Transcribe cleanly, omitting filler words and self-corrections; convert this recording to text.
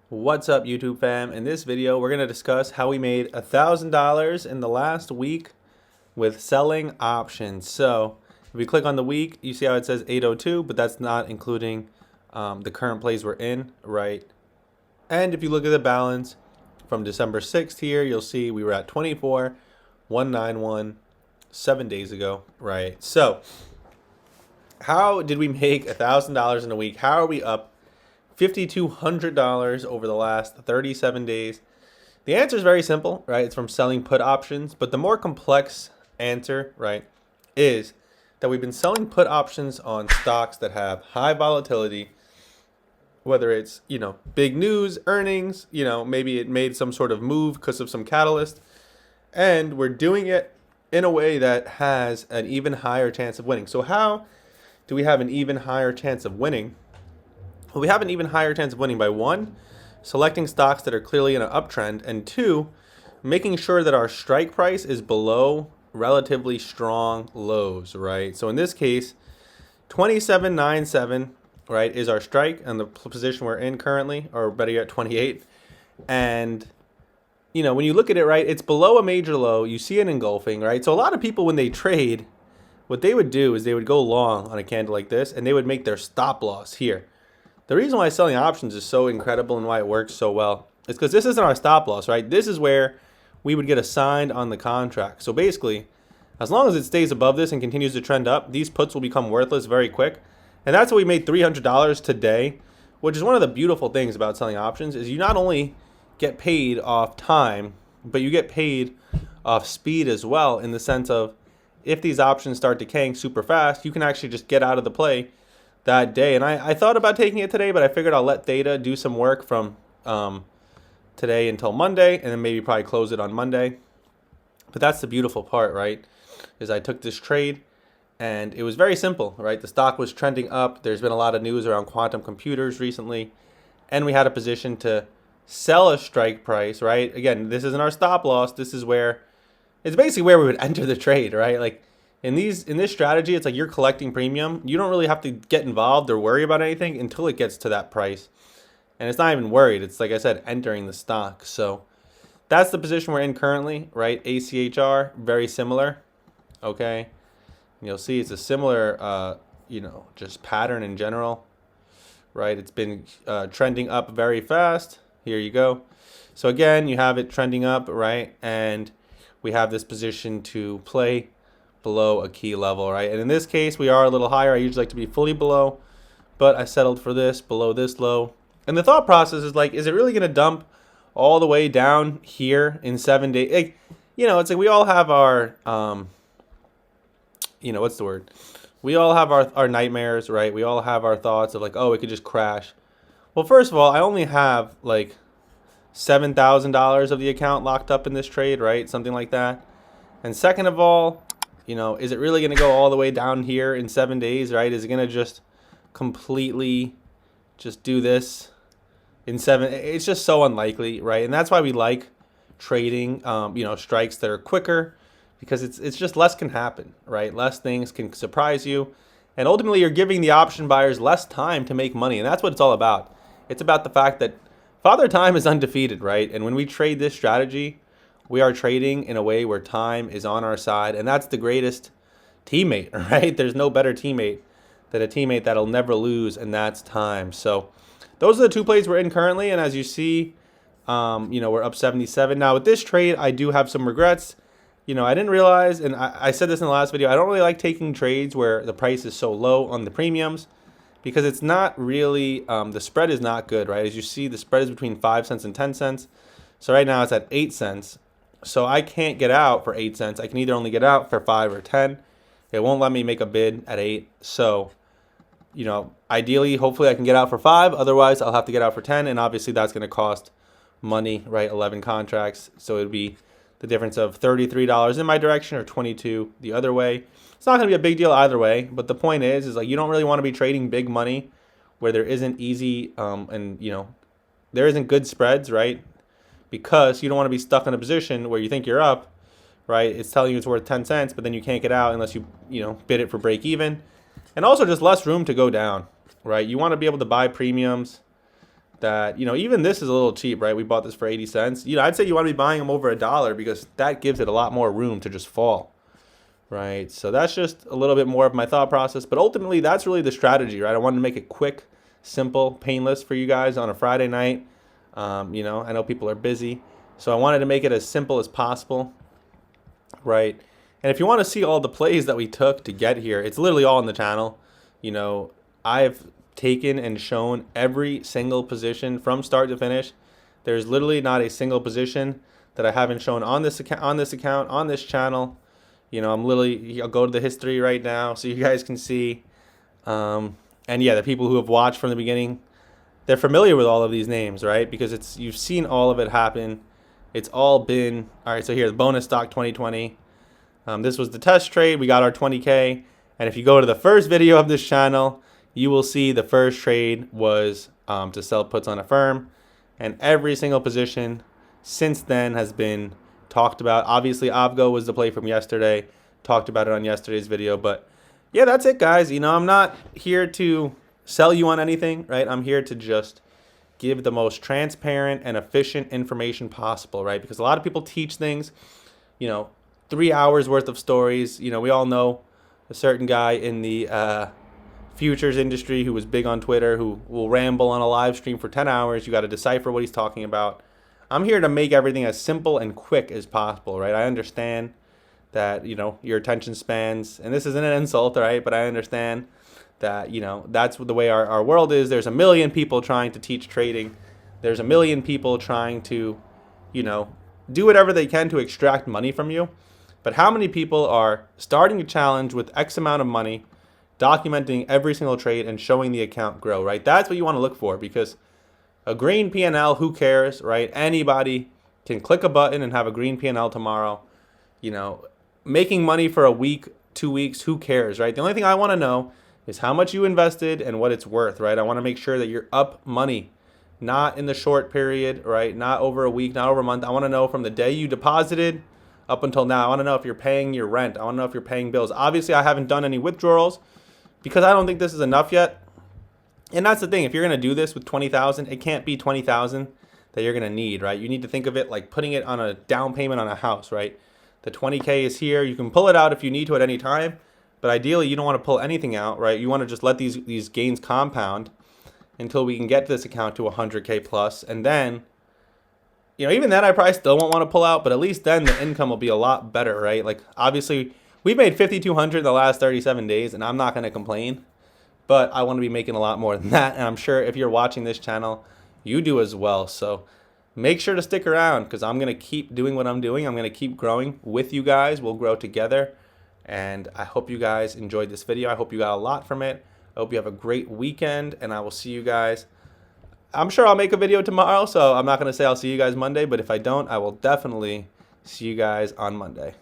What's up, YouTube fam? In this video, we're going to discuss how we made $1,000 in the last week with selling options. So if we click on the week, you see how it says 802, but that's not including the current plays we're in, right? And if you look at the balance from December 6th here, you'll see we were at 24,191 7 days ago, right? So how did we make $1,000 in a week? How are we up $5,200 over the last 37 days? The answer is very simple, right? It's from selling put options, but the more complex answer, right, is that we've been selling put options on stocks that have high volatility, whether it's, big news, earnings, maybe it made some sort of move because of some catalyst, and we're doing it in a way that has an even higher chance of winning. So how do we have an even higher chance of winning? Well, we have an even higher chance of winning by one, selecting stocks that are clearly in an uptrend, and two, making sure that our strike price is below relatively strong lows, right? So in this case, 27.97, right, is our strike and the position we're in currently, or better yet, 28. And when you look at it, right, it's below a major low. You see it engulfing, right? So a lot of people, when they trade, what they would do is they would go long on a candle like this, and they would make their stop loss here. The reason why selling options is so incredible and why it works so well is because this isn't our stop loss, right? This is where we would get assigned on the contract. So basically, as long as it stays above this and continues to trend up, these puts will become worthless very quick. And that's what we made $300 today, which is one of the beautiful things about selling options is you not only get paid off time, but you get paid off speed as well, in the sense of if these options start decaying super fast, you can actually just get out of the play that day. And I thought about taking it today, but I figured I'll let Theta do some work from today until Monday, and then maybe probably close it on Monday. But that's the beautiful part, right? Is I took this trade, and it was very simple, right? The stock was trending up. There's been a lot of news around quantum computers recently, and we had a position to sell a strike price, right? Again, this isn't our stop loss. This is where it's basically where we would enter the trade, right? Like in this strategy, it's like you're collecting premium. You don't really have to get involved or worry about anything until it gets to that price. And it's not even worried. It's like I said, entering the stock. So that's the position we're in currently, right? ACHR, very similar. Okay. And you'll see it's a similar, just pattern in general, right? It's been trending up very fast. Here you go. So again, you have it trending up, right? And we have this position to play below a key level, right? And in this case, we are a little higher. I usually like to be fully below, but I settled for this, below this low. And the thought process is like, is it really going to dump all the way down here in 7 days? Like, it's like we all have our, what's the word? We all have our nightmares, right? We all have our thoughts of like, oh, it could just crash. Well, first of all, I only have like $7,000 of the account locked up in this trade, right? Something like that. And second of all, is it really going to go all the way down here in 7 days, right? Is it going to just completely just do this in 7? It's just so unlikely, right? And that's why we like trading, strikes that are quicker, because it's just less can happen, right? Less things can surprise you. And ultimately, you're giving the option buyers less time to make money. And that's what it's all about. It's about the fact that Father Time is undefeated, right? And when we trade this strategy, we are trading in a way where time is on our side, and that's the greatest teammate, right? There's no better teammate than a teammate that'll never lose, and that's time. So those are the two plays we're in currently, and as you see, we're up 77. Now with this trade, I do have some regrets. I didn't realize, and I said this in the last video, I don't really like taking trades where the price is so low on the premiums, because it's not really, the spread is not good, right? As you see, the spread is between 5 cents and 10 cents. So right now it's at 8 cents. So I can't get out for 8 cents. I can either only get out for 5 or 10. It won't let me make a bid at 8. So, ideally, hopefully I can get out for 5. Otherwise, I'll have to get out for 10. And obviously that's going to cost money, right? 11 contracts. So it would be the difference of $33 in my direction or 22 the other way. It's not going to be a big deal either way. But the point is like you don't really want to be trading big money where there isn't easy there isn't good spreads, right? Because you don't want to be stuck in a position where you think you're up, right? It's telling you it's worth 10 cents, but then you can't get out unless you bid it for break even. And also just less room to go down, right? You want to be able to buy premiums that, even this is a little cheap, right? We bought this for 80 cents. I'd say you want to be buying them over $1 because that gives it a lot more room to just fall, right? So that's just a little bit more of my thought process. But ultimately, that's really the strategy, right? I wanted to make it quick, simple, painless for you guys on a Friday night. I know people are busy. So I wanted to make it as simple as possible, right? And if you want to see all the plays that we took to get here, it's literally all on the channel. I've taken and shown every single position from start to finish. There's literally not a single position that I haven't shown on this account, on this channel. I'll go to the history right now so you guys can see. And yeah, the people who have watched from the beginning, they're familiar with all of these names, right? Because you've seen all of it happen. It's all been, all right, so here, the bonus stock 2020. This was the test trade. We got our 20K. And if you go to the first video of this channel, you will see the first trade was to sell puts on a firm. And every single position since then has been talked about. Obviously, Avgo was the play from yesterday. Talked about it on yesterday's video. But yeah, that's it, guys. I'm not here to sell you on anything, right? I'm here to just give the most transparent and efficient information possible, right? Because a lot of people teach things, 3 hours worth of stories. We all know a certain guy in the futures industry who was big on Twitter, who will ramble on a live stream for 10 hours. You got to decipher what he's talking about. I'm here to make everything as simple and quick as possible, right? I understand that, your attention spans, and this isn't an insult, right? But I understand that, that's the way our world is. There's a million people trying to teach trading. There's a million people trying to, do whatever they can to extract money from you. But how many people are starting a challenge with X amount of money, documenting every single trade and showing the account grow, right? That's what you want to look for, because a green P&L, who cares, right? Anybody can click a button and have a green P&L tomorrow. Making money for a week, 2 weeks, who cares, right? The only thing I want to know is how much you invested and what it's worth, right? I want to make sure that you're up money, not in the short period, right? Not over a week, not over a month. I want to know from the day you deposited up until now. I want to know if you're paying your rent. I want to know if you're paying bills. Obviously, I haven't done any withdrawals because I don't think this is enough yet. And that's the thing. If you're going to do this with 20,000, it can't be 20,000 that you're going to need, right? You need to think of it like putting it on a down payment on a house, right? The 20K is here. You can pull it out if you need to at any time, but ideally you don't want to pull anything out, right? You want to just let these gains compound until we can get this account to 100K plus. And then, even then I probably still won't want to pull out, but at least then the income will be a lot better, right? Like, obviously we've made 5,200 in the last 37 days and I'm not going to complain, but I want to be making a lot more than that. And I'm sure if you're watching this channel, you do as well. So make sure to stick around because I'm going to keep doing what I'm doing. I'm going to keep growing with you guys. We'll grow together. And I hope you guys enjoyed this video. I hope you got a lot from it. I hope you have a great weekend, and I will see you guys. I'm sure I'll make a video tomorrow, so I'm not going to say I'll see you guys Monday, but if I don't, I will definitely see you guys on Monday.